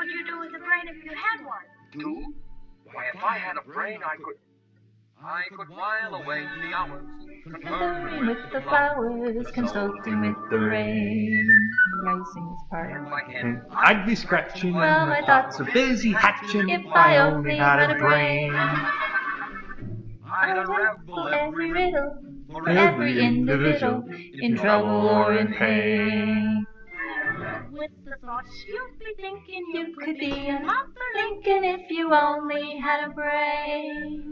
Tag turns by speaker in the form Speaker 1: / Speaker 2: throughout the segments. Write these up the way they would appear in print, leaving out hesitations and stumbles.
Speaker 1: would you do with a brain if you had one?
Speaker 2: Do? Why, if I had a brain, I could while away the hours,
Speaker 3: Conferring with the flowers, consulting with the rain. Yeah, you sing this part.
Speaker 2: If I
Speaker 4: And
Speaker 2: can,
Speaker 4: I'd be scratching when
Speaker 3: Well,
Speaker 4: my
Speaker 3: my
Speaker 4: thoughts
Speaker 3: thoughts
Speaker 4: are busy hatching
Speaker 3: if
Speaker 4: if I only had a
Speaker 3: brain.
Speaker 4: brain.
Speaker 2: I'd unravel
Speaker 3: Every riddle
Speaker 2: for
Speaker 3: for every individual in trouble or in pain.
Speaker 1: With the thoughts you'd be thinking,
Speaker 3: You could be an Arthur Lincoln if you only had a brain.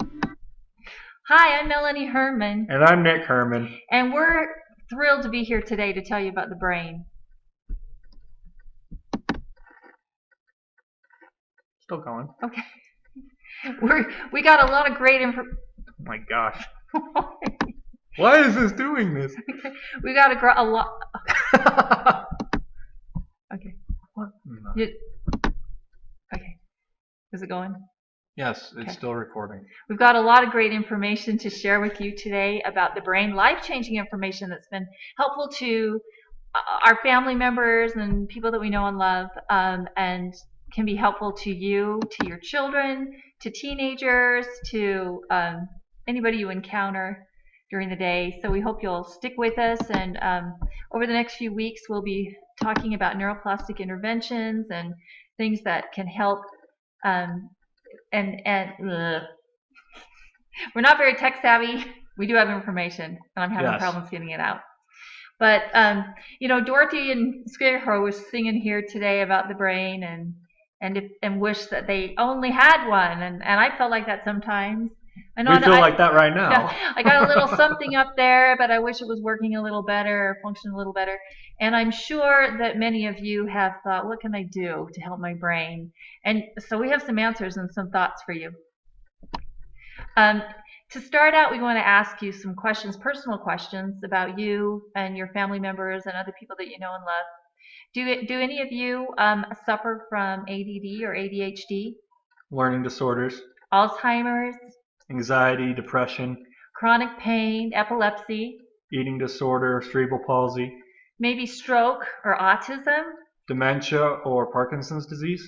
Speaker 3: Hi, I'm Melanie Herman,
Speaker 4: And I'm Nick Herman.
Speaker 3: and we're thrilled to be here today to tell you about the brain.
Speaker 4: Still going.
Speaker 3: Okay. We got a lot of great
Speaker 4: Oh my gosh. Why is this doing this?
Speaker 3: we got a lot. Okay.
Speaker 4: No.
Speaker 3: Okay. Is it going?
Speaker 4: Yes, it's
Speaker 3: Okay.
Speaker 4: still recording.
Speaker 3: We've got a lot of great information to share with you today about the brain, life-changing information that's been helpful to our family members and people that we know and love, and can be helpful to you, to your children, to teenagers, to anybody you encounter during the day. So we hope you'll stick with us, and over the next few weeks we'll be talking about neuroplastic interventions and things that can help. We're not very tech savvy. We do have information, and I'm having
Speaker 4: Yes.
Speaker 3: problems getting it out. But Dorothy and Scarecrow was singing here today about the brain and wish that they only had one, and I felt like that sometimes. I know
Speaker 4: We feel like that right now.
Speaker 3: Yeah, I got a little something up there, but I wish it was working a little better or functioning a little better. And I'm sure that many of you have thought, what can I do to help my brain? And so we have some answers and some thoughts for you. To start out, we want to ask you some questions, personal questions about you and your family members and other people that you know and love. Do any of you suffer from ADD or ADHD,
Speaker 4: Learning disorders,
Speaker 3: Alzheimer's,
Speaker 4: anxiety, depression,
Speaker 3: chronic pain, epilepsy,
Speaker 4: eating disorder, cerebral palsy,
Speaker 3: maybe stroke or autism,
Speaker 4: dementia or Parkinson's disease,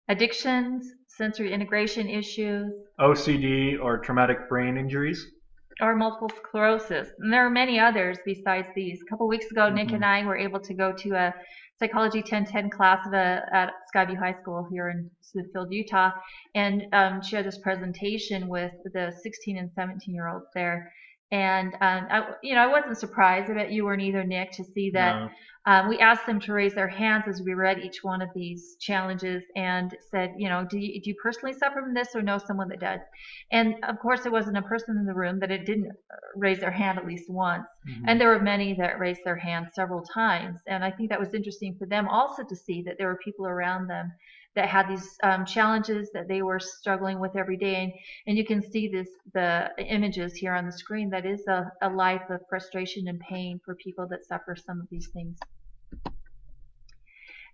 Speaker 3: addictions, sensory integration issues,
Speaker 4: OCD or traumatic brain injuries?
Speaker 3: or multiple sclerosis? And there are many others besides these. A couple weeks ago, Nick and I were able to go to a Psychology 1010 class at Skyview High School here in Smithfield, Utah, and share this presentation with the 16 and 17-year-olds there. And I wasn't surprised. I bet you weren't either, Nick, to see that.
Speaker 4: No.
Speaker 3: We asked them to raise their hands as we read each one of these challenges and said, do you personally suffer from this or know someone that does? And of course, there wasn't a person in the room that it didn't raise their hand at least once.
Speaker 4: Mm-hmm.
Speaker 3: And there were many that raised their hands several times. And I think that was interesting for them also to see that there were people around them that had these challenges that they were struggling with every day. And you can see the images here on the screen. That is a life of frustration and pain for people that suffer some of these things.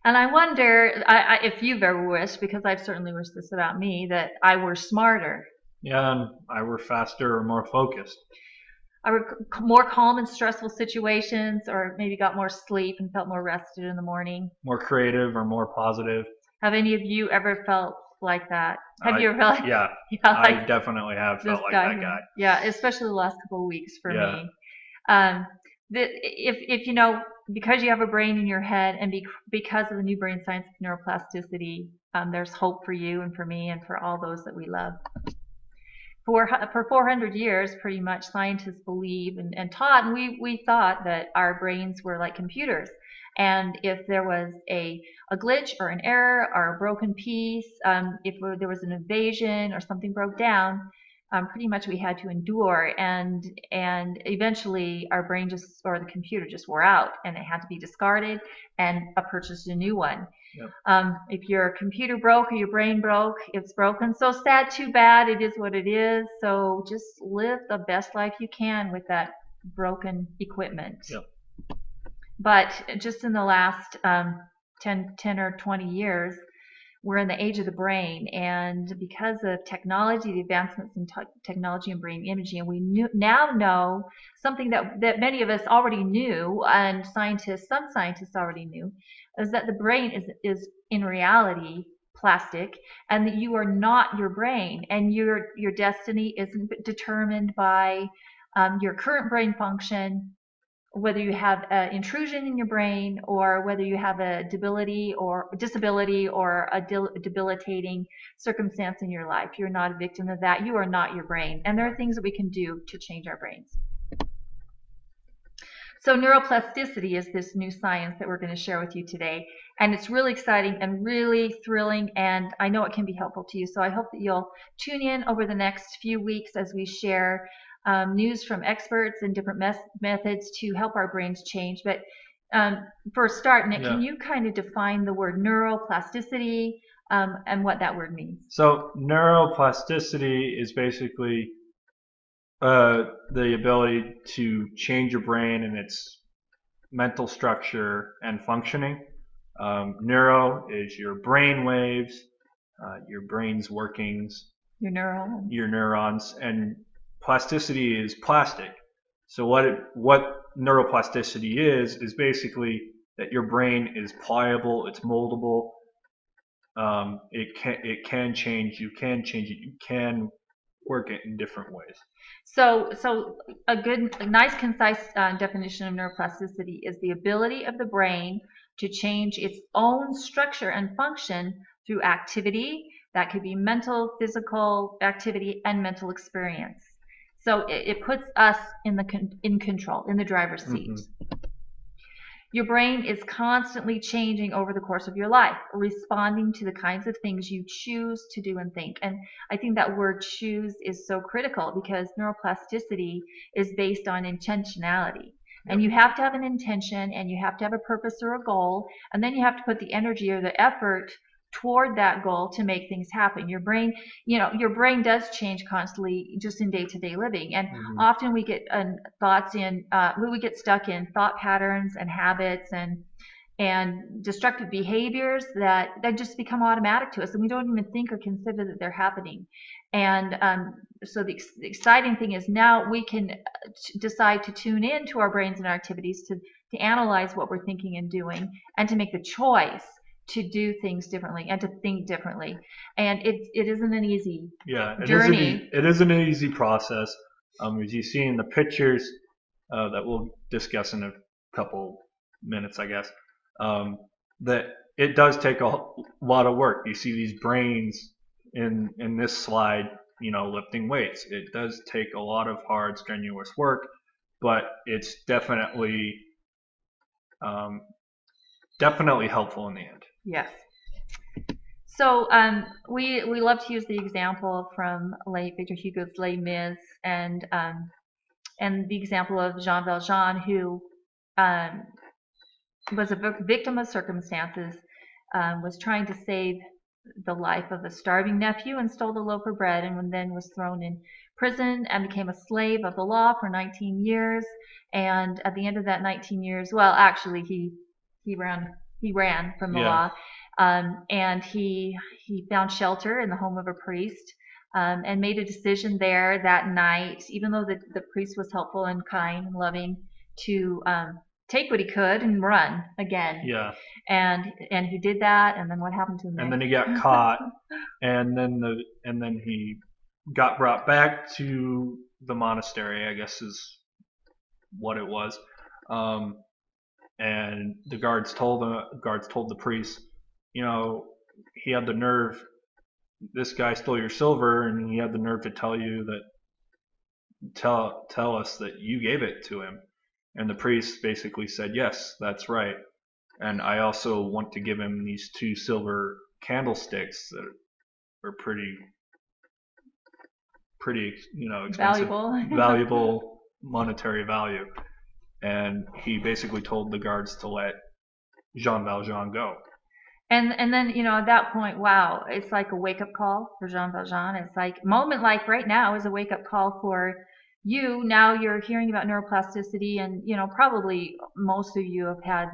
Speaker 3: And I wonder if you've ever wished, because I've certainly wished this about me, that I were smarter.
Speaker 4: Yeah, and I were faster or more focused.
Speaker 3: I were more calm in stressful situations, or maybe got more sleep and felt more rested in the morning.
Speaker 4: More creative or more positive.
Speaker 3: Have any of you ever felt like that? Have you ever felt like,
Speaker 4: Yeah,
Speaker 3: like
Speaker 4: I definitely have
Speaker 3: this
Speaker 4: felt like
Speaker 3: guy
Speaker 4: that
Speaker 3: here?
Speaker 4: guy.
Speaker 3: Yeah, especially the last couple of weeks for
Speaker 4: Yeah.
Speaker 3: me. If because you have a brain in your head, and because of the new brain science of neuroplasticity, there's hope for you and for me and for all those that we love. For 400 years, pretty much, scientists believe and taught, and we thought that our brains were like computers. And if there was a glitch or an error or a broken piece, if there was an invasion or something broke down, pretty much we had to endure, and eventually our brain or the computer just wore out, and it had to be discarded and purchased a new one.
Speaker 4: Yep.
Speaker 3: If your computer broke or your brain broke, it's broken. So sad, too bad. It is what it is. So just live the best life you can with that broken equipment.
Speaker 4: Yep.
Speaker 3: But just in the last 10 or 20 years, we're in the age of the brain, and because of technology, the advancements in technology and brain imaging, we now know something that many of us already knew, and some scientists already knew, is that the brain is in reality plastic, and that you are not your brain, and your destiny isn't determined by your current brain function, whether you have an intrusion in your brain or whether you have a disability or a debilitating circumstance in your life. You're not a victim of that. You are not your brain. And there are things that we can do to change our brains. So neuroplasticity is this new science that we're going to share with you today. And it's really exciting and really thrilling, and I know it can be helpful to you. So I hope that you'll tune in over the next few weeks as we share news from experts and different methods to help our brains change. But for a start, Nick, can you kind of define the word neuroplasticity and what that word means?
Speaker 4: So neuroplasticity is basically the ability to change your brain and its mental structure and functioning. Neuro is your brain waves, your brain's workings,
Speaker 3: your
Speaker 4: neurons, and plasticity is plastic. So what neuroplasticity is basically that your brain is pliable, it's moldable. It can change. You can change it. You can work it in different ways.
Speaker 3: So a nice, concise definition of neuroplasticity is the ability of the brain to change its own structure and function through activity. That could be mental, physical activity, and mental experience. So it puts us in control, in the driver's seat. Mm-hmm. Your brain is constantly changing over the course of your life, responding to the kinds of things you choose to do and think. And I think that word choose is so critical because neuroplasticity is based on intentionality. And you have to have an intention, and you have to have a purpose or a goal, and then you have to put the energy or the effort toward that goal to make things happen. Your brain does change constantly just in day-to-day living, and often we get we get stuck in thought patterns and habits and destructive behaviors that just become automatic to us, and we don't even think or consider that they're happening. And so the exciting thing is now we can decide to tune in to our brains and our activities to analyze what we're thinking and doing, and to make the choice to do things differently and to think differently. And it isn't an easy journey.
Speaker 4: It isn't an easy process. As you see in the pictures that we'll discuss in a couple minutes, I guess, that it does take a lot of work. You see these brains in this slide, lifting weights. It does take a lot of hard, strenuous work, but it's definitely helpful in the end.
Speaker 3: Yes. So we love to use the example from Victor Hugo's Les Mis and the example of Jean Valjean, who was a victim of circumstances, was trying to save the life of a starving nephew and stole the loaf of bread, and then was thrown in prison and became a slave of the law for 19 years. And at the end of that 19 years, well, actually he ran from the law, and he found shelter in the home of a priest, and made a decision there that night, even though the priest was helpful and kind and loving, to take what he could and run again.
Speaker 4: Yeah.
Speaker 3: And he did that, and then what happened to him?
Speaker 4: And then he got caught, and then he got brought back to the monastery, I guess is what it was. And the guards told the priest, he had the nerve. This guy stole your silver, and he had the nerve to tell you tell us that you gave it to him. And the priest basically said, yes, that's right. And I also want to give him these 2 silver candlesticks that are pretty expensive, valuable monetary value. And he basically told the guards to let Jean Valjean go.
Speaker 3: And then, at that point, wow, it's like a wake-up call for Jean Valjean. It's like a moment like right now is a wake-up call for you. Now you're hearing about neuroplasticity, and, probably most of you have had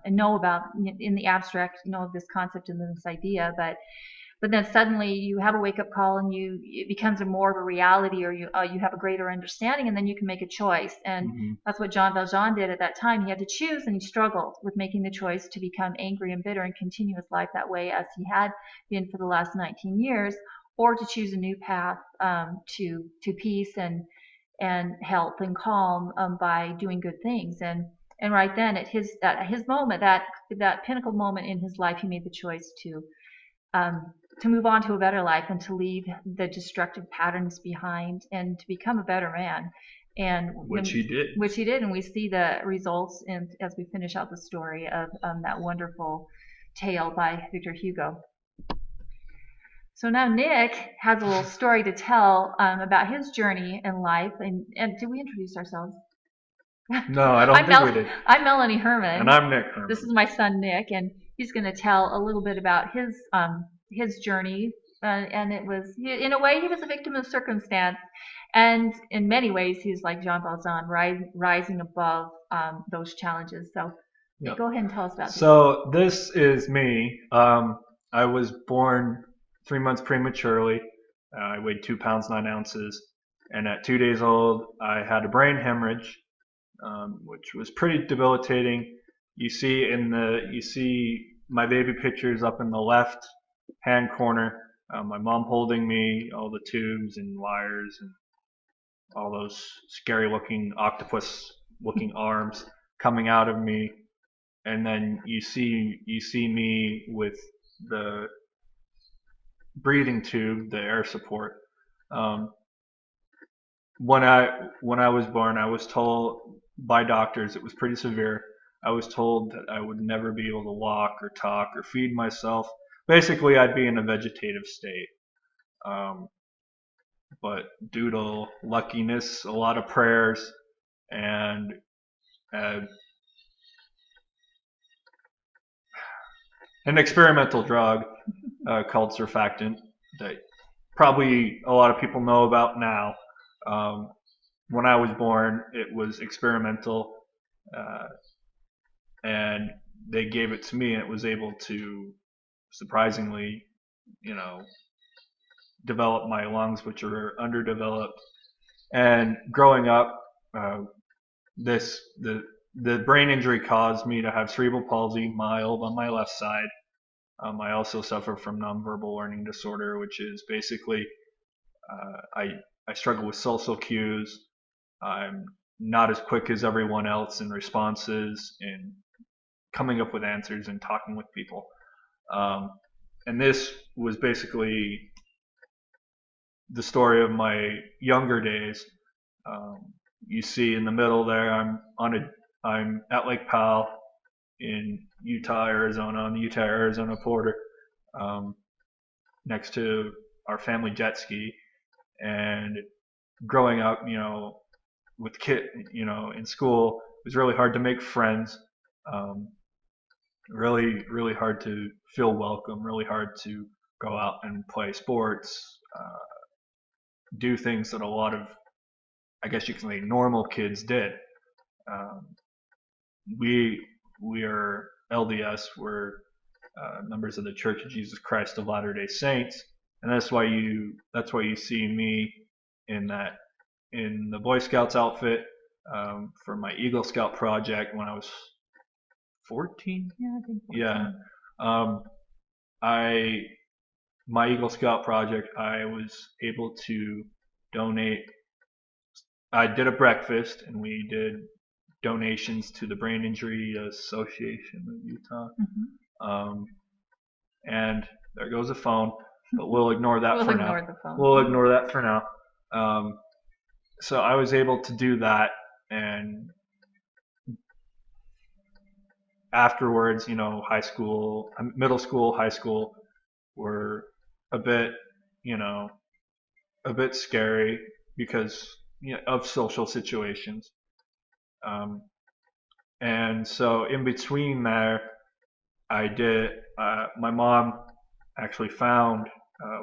Speaker 3: and know about, in the abstract, of this concept and this idea. But but then suddenly you have a wake up call and it becomes more of a reality, or you have a greater understanding, and then you can make a choice. And that's what Jean Valjean did at that time. He had to choose, and he struggled with making the choice to become angry and bitter and continue his life that way as he had been for the last 19 years, or to choose a new path to peace and health and calm by doing good things. And right then at his moment, that pinnacle moment in his life, he made the choice to move on to a better life and to leave the destructive patterns behind and to become a better man. And
Speaker 4: which he did.
Speaker 3: And we see the results as we finish out the story of that wonderful tale by Victor Hugo. So now Nick has a little story to tell about his journey in life. And did we introduce ourselves?
Speaker 4: No, I don't think we did.
Speaker 3: I'm Melanie Herman.
Speaker 4: And I'm Nick Herman.
Speaker 3: This is my son Nick, and he's going to tell a little bit about his journey. And it was, in a way, he was a victim of circumstance. And in many ways, he's like Jean Valjean, rising above those challenges. So go ahead and tell us about this.
Speaker 4: So this is me. I was born 3 months prematurely. I weighed 2 pounds 9 ounces, and at 2 days old, I had a brain hemorrhage, which was pretty debilitating. You see my baby pictures up in the left hand corner. My mom holding me, all the tubes and wires and all those scary looking octopus looking arms coming out of me, and then you see me with the breathing tube, the air support. When I was born, I was told by doctors it was pretty severe. I was told that I would never be able to walk or talk or feed myself. Basically, I'd be in a vegetative state. But due to luckiness, a lot of prayers, and an experimental drug called surfactant that probably a lot of people know about now. When I was born, it was experimental, and they gave it to me, and it was able to surprisingly, develop my lungs, which are underdeveloped. And growing up, the brain injury caused me to have cerebral palsy, mild, on my left side. I also suffer from nonverbal learning disorder, which is basically I struggle with social cues. I'm not as quick as everyone else in responses and coming up with answers and talking with people. And this was basically the story of my younger days. You see in the middle there, I'm at Lake Powell in Utah, Arizona, on the Utah-Arizona border, next to our family jet ski. And growing up, with in school, it was really hard to make friends. Really, really hard to feel welcome. Really hard to go out and play sports, do things that a lot of, I guess you can say, normal kids did. We are LDS. We're members of the Church of Jesus Christ of Latter-day Saints, and that's why you see me in the Boy Scouts outfit for my Eagle Scout project when I was 14.
Speaker 3: Yeah, I think 14.
Speaker 4: Yeah. My Eagle Scout project, I was able to donate. I did a breakfast, and we did donations to the Brain Injury Association of Utah. And there goes the phone, but we'll ignore that for now. We'll ignore that for now. So I was able to do that, and afterwards, high school, middle school, high school were a bit scary because of social situations. And so in between there, I did, my mom actually found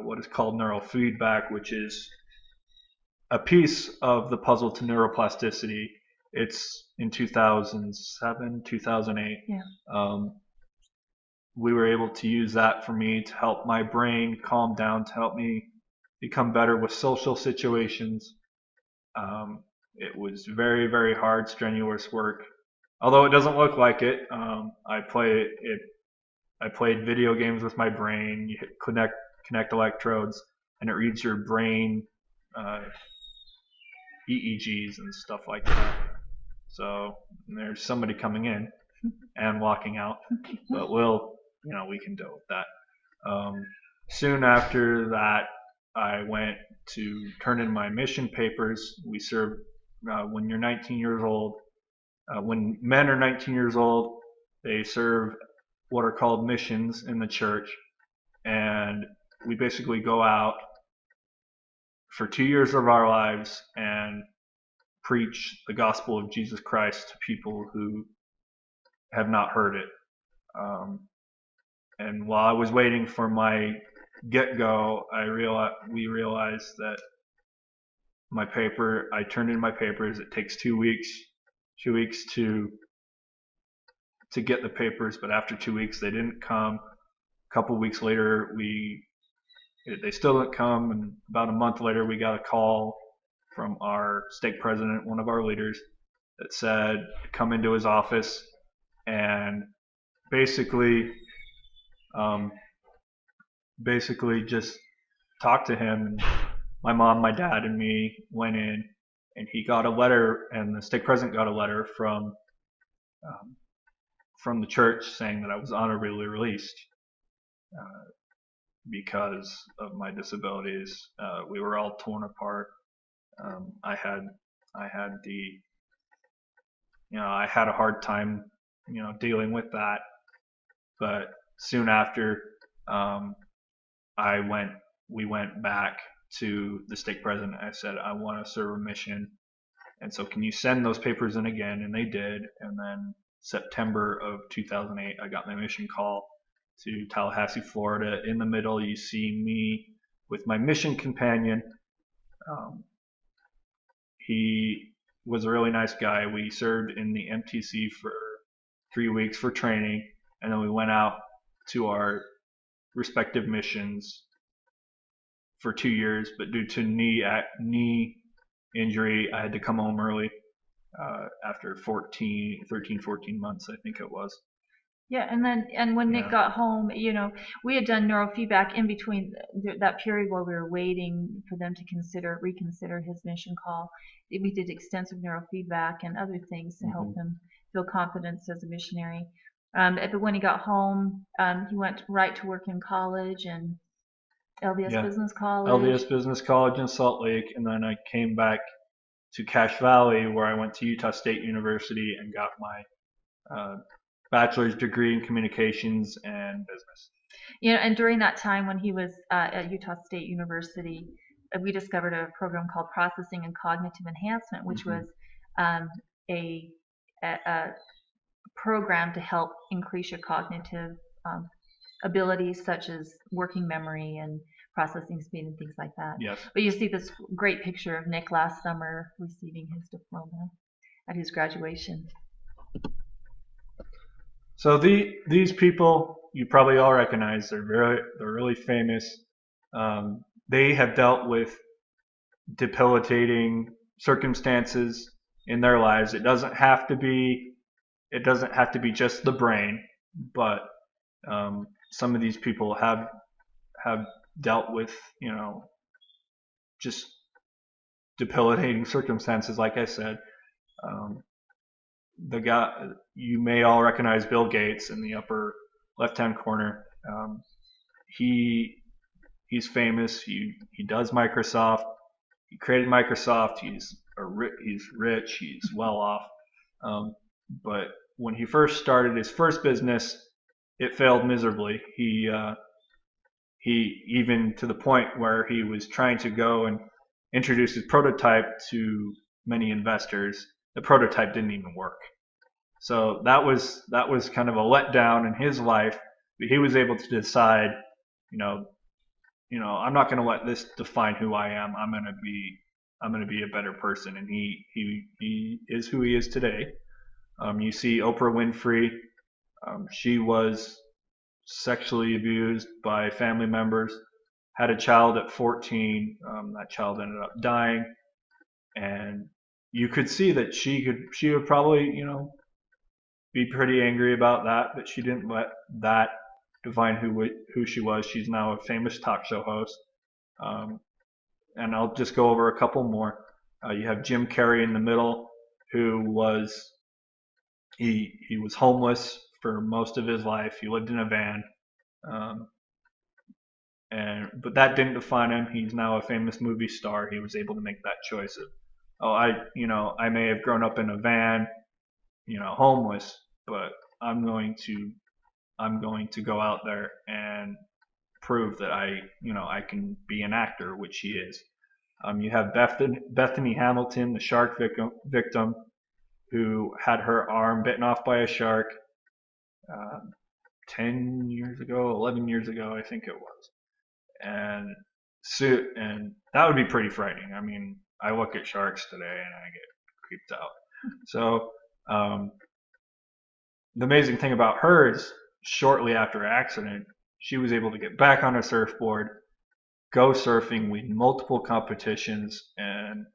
Speaker 4: what is called neurofeedback, which is a piece of the puzzle to neuroplasticity. It's in 2007, 2008.
Speaker 3: Yeah.
Speaker 4: we were able to use that for me to help my brain calm down, to help me become better with social situations. It was very, very hard, strenuous work. Although it doesn't look like it, I played video games with my brain. You connect electrodes, and it reads your brain EEGs and stuff like that. So there's somebody coming in and walking out, but we can deal with that. Soon after that, I went to turn in my mission papers. We serve when you're 19 years old. When men are 19 years old, they serve what are called missions in the church, and we basically go out for 2 years of our lives and preach the gospel of Jesus Christ to people who have not heard it. And while I was waiting for my get-go, we realized that I turned in my papers. It takes 2 weeks to get the papers, but after 2 weeks they didn't come. A couple weeks later, they still didn't come, and about a month later we got a call from our stake president, one of our leaders, that said come into his office and basically just talk to him. And my mom, my dad, and me went in, and he got a letter, and the stake president got a letter from the church saying that I was honorably released because of my disabilities. We were all torn apart. I had a hard time, dealing with that. But soon after, we went back to the stake president. I said, I want to serve a mission, and so can you send those papers in again? And they did. And then September of 2008, I got my mission call to Tallahassee, Florida. In the middle, you see me with my mission companion. He was a really nice guy. We served in the MTC for 3 weeks for training, and then we went out to our respective missions for 2 years. But due to knee injury, I had to come home early after 14 months, I think it was.
Speaker 3: Yeah, and when Nick got home, we had done neurofeedback in between that period while we were waiting for them to reconsider his mission call. We did extensive neurofeedback and other things to help him feel confidence as a missionary. But when he got home, he went right to work in college and LDS Business College.
Speaker 4: LDS Business College in Salt Lake, and then I came back to Cache Valley, where I went to Utah State University and got my bachelor's degree in communications and business.
Speaker 3: And during that time when he was at Utah State University, we discovered a program called Processing and Cognitive Enhancement, which was a program to help increase your cognitive abilities, such as working memory and processing speed and things like that.
Speaker 4: Yes.
Speaker 3: But you see this great picture of Nick last summer receiving his diploma at his graduation.
Speaker 4: So these people you probably all recognize. They're really famous. They have dealt with debilitating circumstances in their lives. It doesn't have to be just the brain, but some of these people have dealt with just debilitating circumstances. Like I said, the guy you may all recognize, Bill Gates, in the upper left-hand corner. He's famous. He does Microsoft. He created Microsoft. He's rich. He's well off. But when he first started his first business, it failed miserably. He even to the point where he was trying to go and introduce his prototype to many investors. The prototype didn't even work. So that was kind of a letdown in his life. But he was able to decide, I'm not going to let this define who I am. I'm going to be a better person, and he is who he is today. You see Oprah Winfrey. She was sexually abused by family members, had a child at 14. That child ended up dying, and you could see that she would probably, be pretty angry about that, but she didn't let that define who she was. She's now a famous talk show host. Um, and I'll just go over a couple more. You have Jim Carrey in the middle, who was he was homeless for most of his life. He lived in a van, um, but that didn't define him. He's now a famous movie star. He was able to make that choice of, oh, I may have grown up in a van, homeless, but I'm going to go out there and prove that I can be an actor, which he is. You have Bethany Hamilton, the shark victim, who had her arm bitten off by a shark 10 years ago, 11 years ago, I think it was. And that would be pretty frightening. I mean, I look at sharks today and I get creeped out. So the amazing thing about her is shortly after her accident, she was able to get back on a surfboard, go surfing, win multiple competitions, and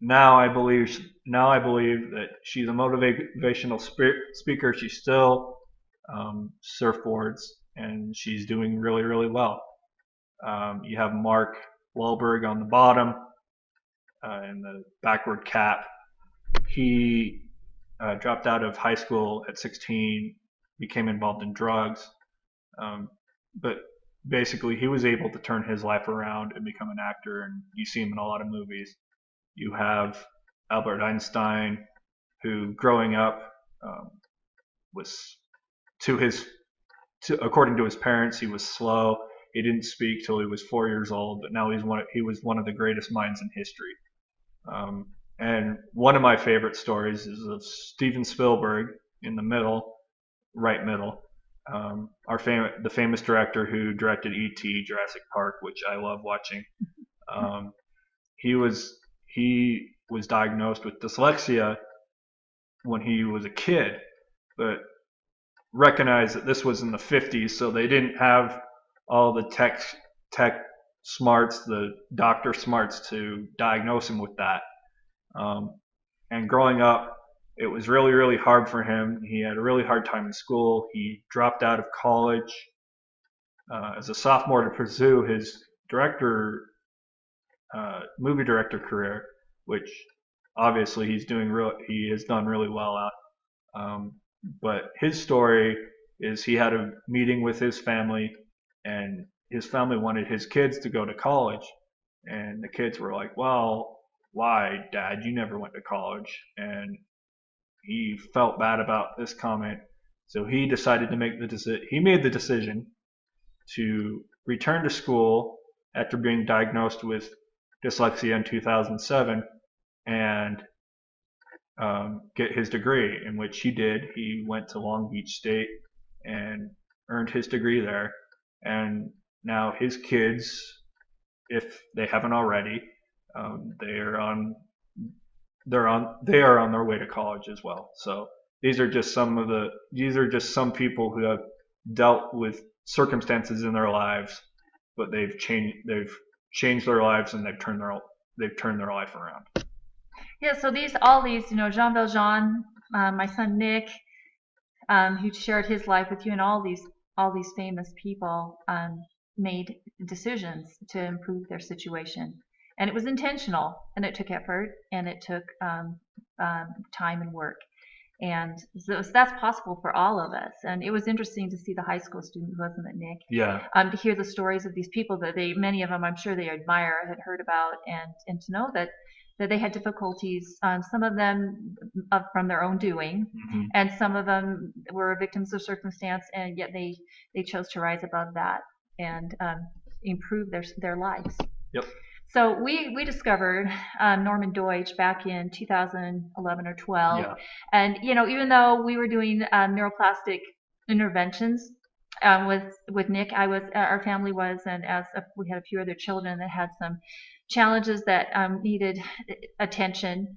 Speaker 4: now I believe that she's a motivational speaker. She still surfboards, and she's doing really, really well. You have Mark Wahlberg on the bottom in the backward cap. He dropped out of high school at 16, became involved in drugs, but basically he was able to turn his life around and become an actor, and you see him in a lot of movies. You have Albert Einstein, who growing up was according to his parents, he was slow. He didn't speak till he was 4 years old, but now he was one of the greatest minds in history. And one of my favorite stories is of Steven Spielberg in the middle, right middle. The famous director who directed E.T., Jurassic Park, which I love watching. He was diagnosed with dyslexia when he was a kid, but recognized that this was in the 50s, so they didn't have all the tech smarts, the doctor smarts to diagnose him with that. And growing up, it was really, really hard for him. He had a really hard time in school. He dropped out of college as a sophomore to pursue his movie director career, which obviously he has done really well at. But his story is he had a meeting with his family, and his family wanted his kids to go to college, and the kids were like, well, why, Dad? You never went to college. And he felt bad about this comment, so he decided to made the decision to return to school after being diagnosed with dyslexia in 2007 and get his degree, in which he did. He went to Long Beach State and earned his degree there, and now his kids, if they haven't already, they are on their way to college as well. So these are just some people who have dealt with circumstances in their lives, but they've changed their lives, and they've turned their life around.
Speaker 3: Yeah, so all these, Jean Valjean, my son Nick, who shared his life with you, and all these famous people made decisions to improve their situation, and it was intentional, and it took effort, and it took time and work, and so that's possible for all of us. And it was interesting to see the high school student, wasn't it, Nick?
Speaker 4: Yeah.
Speaker 3: To hear the stories of these people that many of them, I'm sure they admire, had heard about, and to know that they had difficulties, some of them from their own doing,
Speaker 4: Mm-hmm.
Speaker 3: and some of them were victims of circumstance, and yet they chose to rise above that and improve their lives.
Speaker 4: Yep.
Speaker 3: So we discovered Norman Deutsch back in 2011 or 12,
Speaker 4: Yeah.
Speaker 3: and even though we were doing neuroplastic interventions with Nick, our family was, and we had a few other children that had some challenges that needed attention.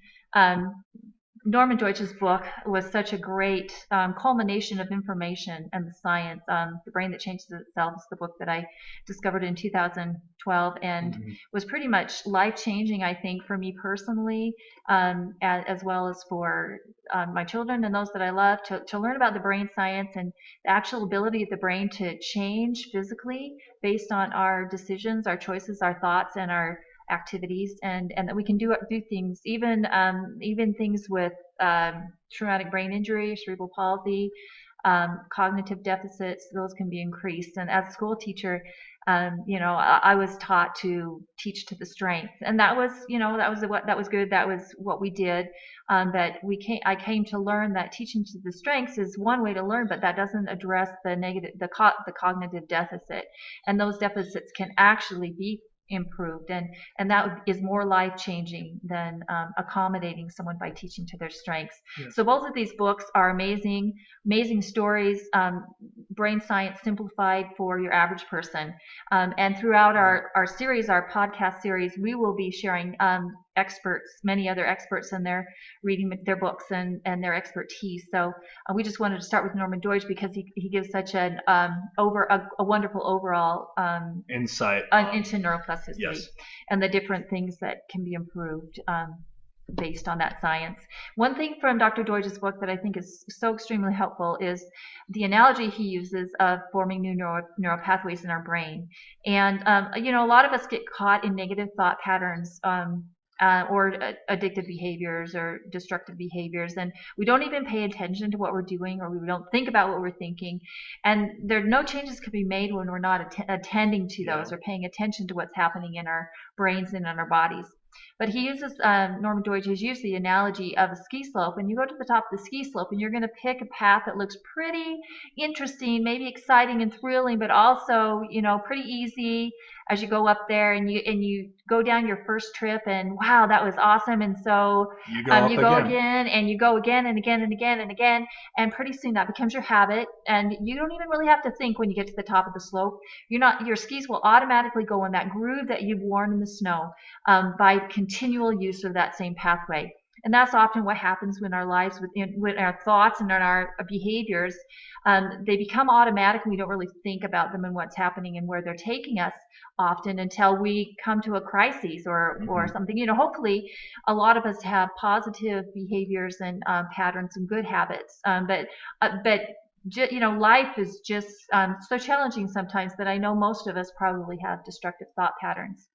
Speaker 3: Norman Deutsch's book was such a great culmination of information and the science. The Brain That Changes Itself is the book that I discovered in 2012 and was pretty much life-changing, I think, for me personally, as well as for my children and those that I love, to learn about the brain science and the actual ability of the brain to change physically based on our decisions, our choices, our thoughts, and our activities, and that we can do things, even things with traumatic brain injury, cerebral palsy, cognitive deficits. Those can be increased. And as a school teacher, I was taught to teach to the strength, and that was good. That was what we did. But I came to learn that teaching to the strengths is one way to learn, but that doesn't address the cognitive deficit, and those deficits can actually be improved, and that is more life-changing than accommodating someone by teaching to their strengths. Yes. So both of these books are amazing stories, brain science simplified for your average person. And throughout our series, our podcast series, we will be sharing many other experts, and they're reading their books and their expertise. So we just wanted to start with Norman Deutsch because he gives such a wonderful overall
Speaker 4: insight
Speaker 3: into neuroplasticity.
Speaker 4: Yes.
Speaker 3: And the different things that can be improved based on that science. One thing from Dr. Deutsch's book that I think is so extremely helpful is the analogy he uses of forming new neural pathways in our brain. And a lot of us get caught in negative thought patterns or addictive behaviors or destructive behaviors, and we don't even pay attention to what we're doing, or we don't think about what we're thinking, and no changes can be made when we're not attending to those or paying attention to what's happening in our brains and in our bodies. But he uses, Norman Deutsch has used the analogy of a ski slope, and you go to the top of the ski slope and you're going to pick a path that looks pretty interesting, maybe exciting and thrilling, but also, pretty easy as you go up there, and you go down your first trip, and wow, that was awesome. And so you go again, and you go again and again and again and again, and pretty soon that becomes your habit, and you don't even really have to think when you get to the top of the slope. Your skis will automatically go in that groove that you've worn in the snow by continual use of that same pathway. And that's often what happens when our lives, with our thoughts and our behaviors, they become automatic, and we don't really think about them and what's happening and where they're taking us often until we come to a crisis or something. Hopefully a lot of us have positive behaviors and patterns and good habits, but life is just so challenging sometimes that I know most of us probably have destructive thought patterns.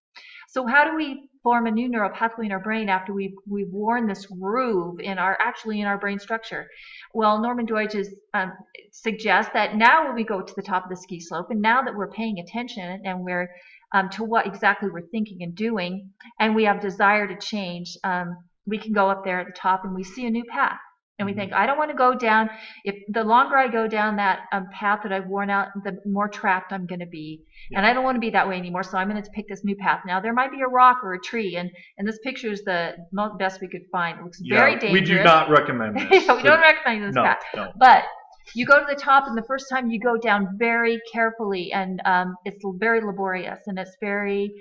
Speaker 3: So how do we form a new neural pathway in our brain after we've worn this groove in our brain structure? Well, Norman Deutsch suggests that now when we go to the top of the ski slope, and now that we're paying attention and we're to what exactly we're thinking and doing, and we have desire to change, we can go up there at the top and we see a new path. And we think, I don't want to go down. If the longer I go down that path that I've worn out, the more trapped I'm going to be. Yeah. And I don't want to be that way anymore, so I'm going to pick this new path. Now, there might be a rock or a tree, and this picture is the best we could find. It looks very dangerous. We do
Speaker 4: not recommend this.
Speaker 3: We don't recommend this path.
Speaker 4: No.
Speaker 3: But you go to the top, and the first time you go down very carefully, and it's very laborious, and it's very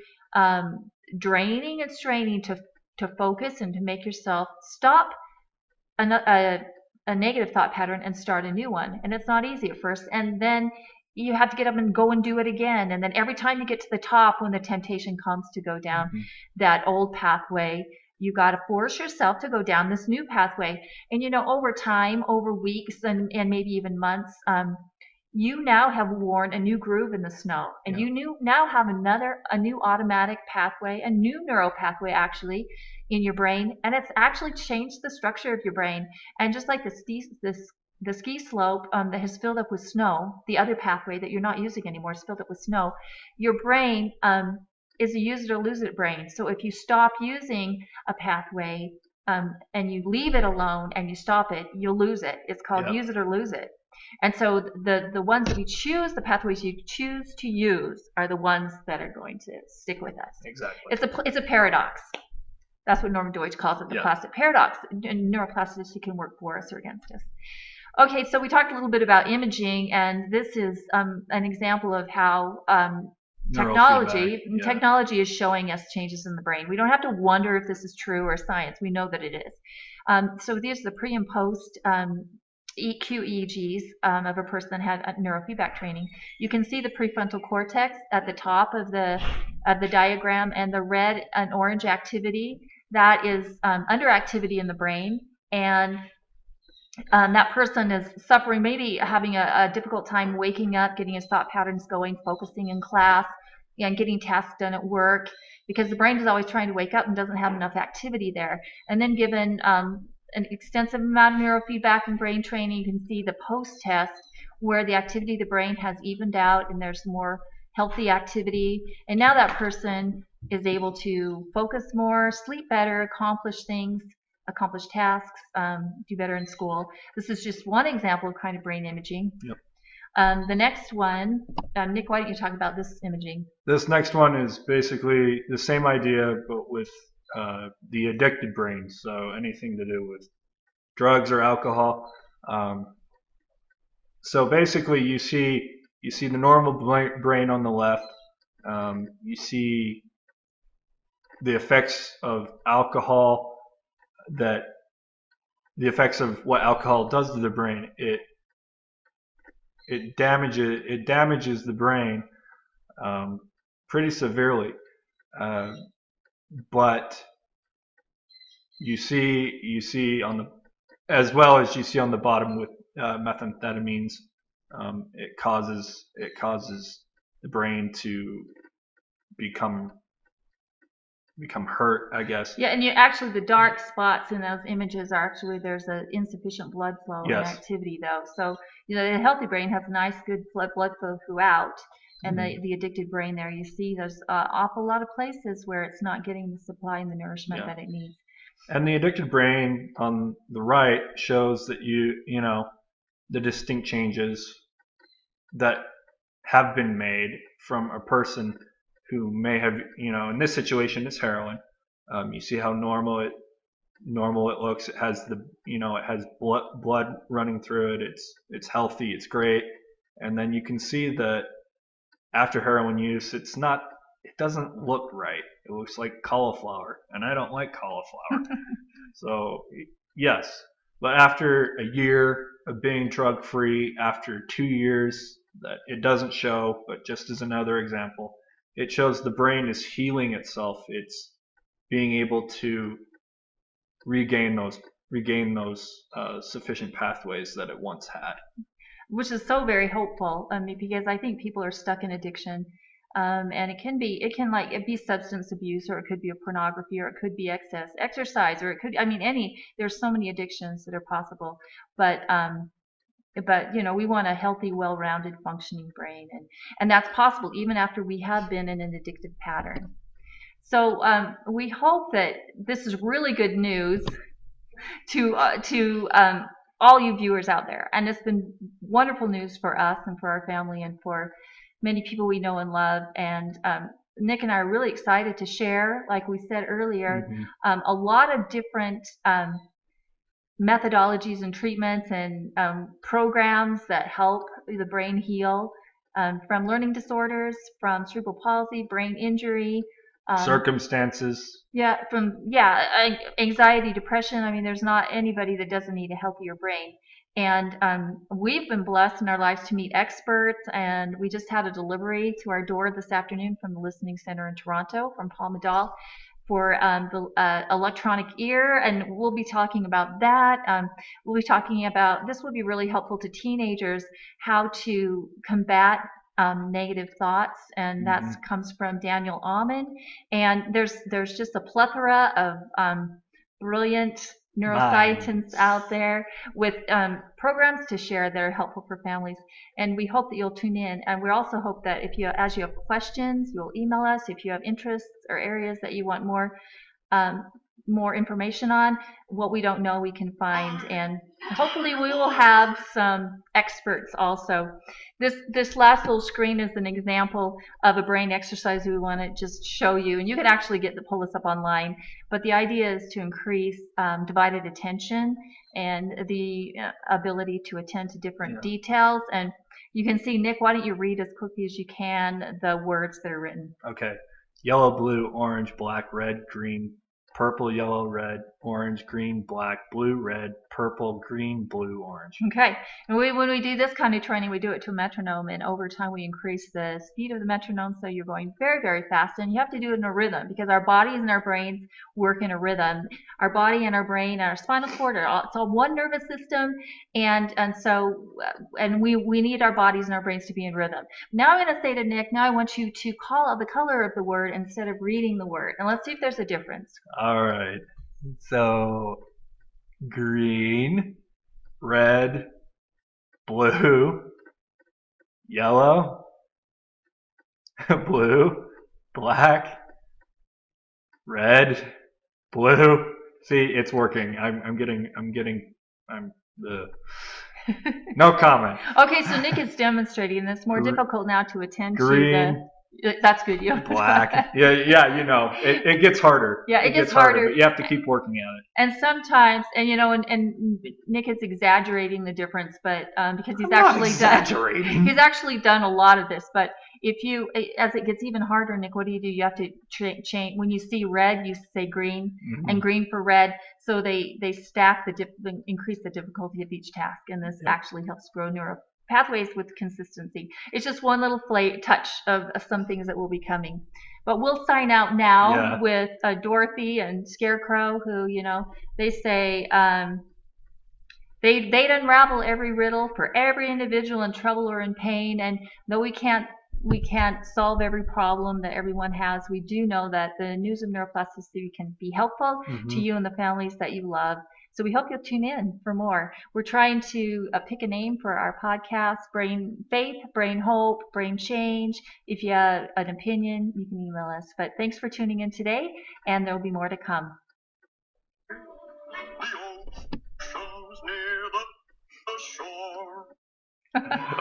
Speaker 3: draining and straining to focus and to make yourself stop a negative thought pattern and start a new one. And it's not easy at first. And then you have to get up and go and do it again. And then every time you get to the top, when the temptation comes to go down that old pathway, you got to force yourself to go down this new pathway. And over time, over weeks and maybe even months, you now have worn a new groove in the snow, and you now have a new automatic pathway, a new neural pathway actually in your brain, and it's actually changed the structure of your brain. And just like the ski slope that has filled up with snow, the other pathway that you're not using anymore is filled up with snow, your brain is a use it or lose it brain. So if you stop using a pathway and you leave it alone and you stop it, you'll lose it. It's called use it or lose it. And so the ones that we choose, the pathways you choose to use, are the ones that are going to stick with us.
Speaker 4: Exactly.
Speaker 3: It's a paradox. That's what Norman Deutsch calls it, the plastic paradox. And neuroplasticity can work for us or against us. Okay, so we talked a little bit about imaging, and this is an example of how technology,
Speaker 4: Neurofeedback, yeah.
Speaker 3: technology is showing us changes in the brain. We don't have to wonder if this is true or science. We know that it is. So these are the pre and post EQEEGs of a person that had neurofeedback training. You can see the prefrontal cortex at the top of the diagram, and the red and orange activity, that is underactivity in the brain, and that person is suffering, maybe having a difficult time waking up, getting his thought patterns going, focusing in class, and getting tasks done at work, because the brain is always trying to wake up and doesn't have enough activity there. And then given an extensive amount of neurofeedback and brain training, you can see the post-test where the activity of the brain has evened out and there's more healthy activity. And now that person is able to focus more, sleep better, accomplish things, accomplish tasks, do better in school. This is just one example of kind of brain imaging.
Speaker 4: Yep.
Speaker 3: The next one, Nick, why don't you talk about this imaging?
Speaker 4: This next one is basically the same idea, but with the addicted brain. So anything to do with drugs or alcohol. So basically, you see the normal brain on the left. You see the effects of alcohol. That the effects of what alcohol does to the brain. It damages the brain pretty severely. But you see on the, as well as you see on the bottom with methamphetamines, it causes the brain to become hurt, I guess.
Speaker 3: Yeah, and actually the dark spots in those images are actually, there's an insufficient blood flow and activity though. So the healthy brain has a nice good blood flow throughout, and the addicted brain there, you see there's an awful lot of places where it's not getting the supply and the nourishment that it needs.
Speaker 4: And the addicted brain on the right shows that the distinct changes that have been made from a person who may have, in this situation, it's heroin. You see how normal it looks. It has it has blood running through it. It's healthy. It's great. And then you can see that after heroin use, it doesn't look right. It looks like cauliflower, and I don't like cauliflower. So yes, but after a year of being drug free, after 2 years, that it doesn't show, but just as another example, it shows the brain is healing itself. It's being able to regain those sufficient pathways that it once had.
Speaker 3: Which is so very hopeful, because I think people are stuck in addiction, and it can be substance abuse, or it could be a pornography, or it could be excess exercise, or it could, there's so many addictions that are possible, but we want a healthy, well-rounded, functioning brain, and that's possible even after we have been in an addictive pattern. So we hope that this is really good news to all you viewers out there, and it's been wonderful news for us and for our family and for many people we know and love. And Nick and I are really excited to share, like we said earlier, a lot of different methodologies and treatments and programs that help the brain heal, from learning disorders, from cerebral palsy, brain injury,
Speaker 4: circumstances.
Speaker 3: Anxiety, depression. There's not anybody that doesn't need a healthier brain. And we've been blessed in our lives to meet experts, and we just had a delivery to our door this afternoon from the Listening Center in Toronto from Paul Medall for the electronic ear, and we'll be talking about that. We'll be talking about, this will be really helpful to teenagers, how to combat negative thoughts, and that comes from Daniel Amen. And there's just a plethora of brilliant neuroscientists out there with programs to share that are helpful for families, and we hope that you'll tune in. And we also hope that as you have questions, you'll email us. If you have interests or areas that you want more information on, what we don't know we can find, and hopefully we will have some experts also. This last little screen is an example of a brain exercise we want to just show you, and you can actually pull this up online, but the idea is to increase divided attention and the ability to attend to different details. And You can see, Nick, why don't you read as quickly as you can the words that are written.
Speaker 4: Okay. Yellow, blue, orange, black, red, green, purple, yellow, red, orange, green, black, blue, red, purple, green, blue, orange.
Speaker 3: Okay. And when we do this kind of training, we do it to a metronome, and over time we increase the speed of the metronome, so you're going very, very fast. And you have to do it in a rhythm, because our bodies and our brains work in a rhythm. Our body and our brain and our spinal cord it's all one nervous system, and we need our bodies and our brains to be in rhythm. Now I'm going to say to Nick, now I want you to call out the color of the word instead of reading the word, and let's see if there's a difference.
Speaker 4: All right. So green, red, blue, yellow, blue, black, red, blue. See, it's working. No comment.
Speaker 3: Okay, so Nick is demonstrating, and it's more difficult now to attend
Speaker 4: green,
Speaker 3: to the. That's good. You
Speaker 4: black. Yeah. It gets harder.
Speaker 3: Yeah, it gets harder.
Speaker 4: But you have to keep working at it.
Speaker 3: And sometimes, and Nick is exaggerating the difference, but because he's he's actually done a lot of this. But as it gets even harder, Nick, what do? You have to change. When you see red, you say green, and green for red. So they stack increase the difficulty of each task, and this actually helps grow neural pathways with consistency. It's just one little touch of some things that will be coming. But we'll sign out now with Dorothy and Scarecrow, who, they say they'd unravel every riddle for every individual in trouble or in pain. And though we can't solve every problem that everyone has, we do know that the news of neuroplasticity can be helpful to you and the families that you love. So we hope you'll tune in for more. We're trying to pick a name for our podcast: Brain Faith, Brain Hope, Brain Change. If you have an opinion, you can email us. But thanks for tuning in today, and there will be more to come.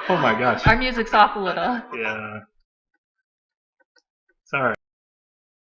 Speaker 4: Oh my gosh.
Speaker 3: Our music's off a little.
Speaker 4: Yeah. Sorry.